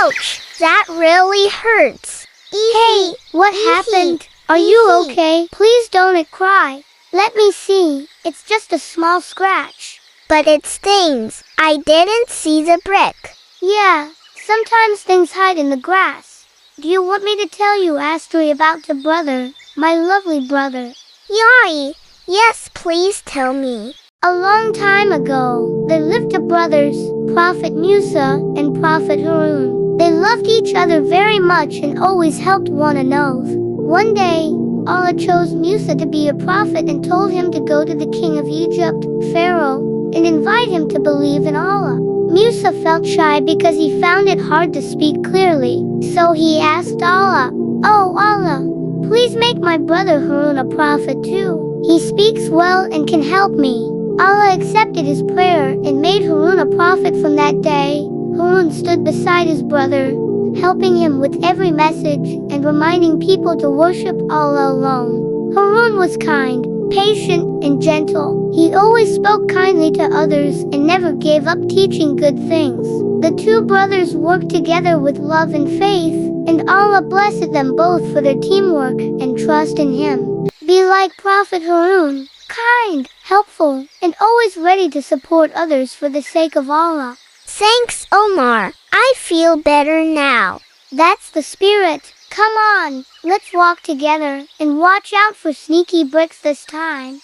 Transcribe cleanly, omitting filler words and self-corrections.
Ouch! That really hurts. Hey, what happened? Are you okay? Please don't cry. Let me see. It's just a small scratch. But it stings. I didn't see the brick. Yeah, sometimes things hide in the grass. Do you want me to tell you a story about the brother, my lovely brother? Yai! Yes, please tell me. A long time ago, there lived the brothers, Prophet Musa and Prophet Harun. They loved each other very much and always helped one another. One day, Allah chose Musa to be a prophet and told him to go to the king of Egypt, Pharaoh, and invite him to believe in Allah. Musa felt shy because he found it hard to speak clearly, so he asked Allah, "Oh Allah, please make my brother Harun a prophet too. He speaks well and can help me." Allah accepted his prayer and made Harun a prophet. From that day, Harun stood beside his brother, helping him with every message and reminding people to worship Allah alone. Harun was kind, patient, and gentle. He always spoke kindly to others and never gave up teaching good things. The two brothers worked together with love and faith, and Allah blessed them both for their teamwork and trust in Him. Be like Prophet Harun, kind, helpful, and always ready to support others for the sake of Allah. Thanks, Omar. I feel better now. That's the spirit. Come on, let's walk together and watch out for sneaky bricks this time.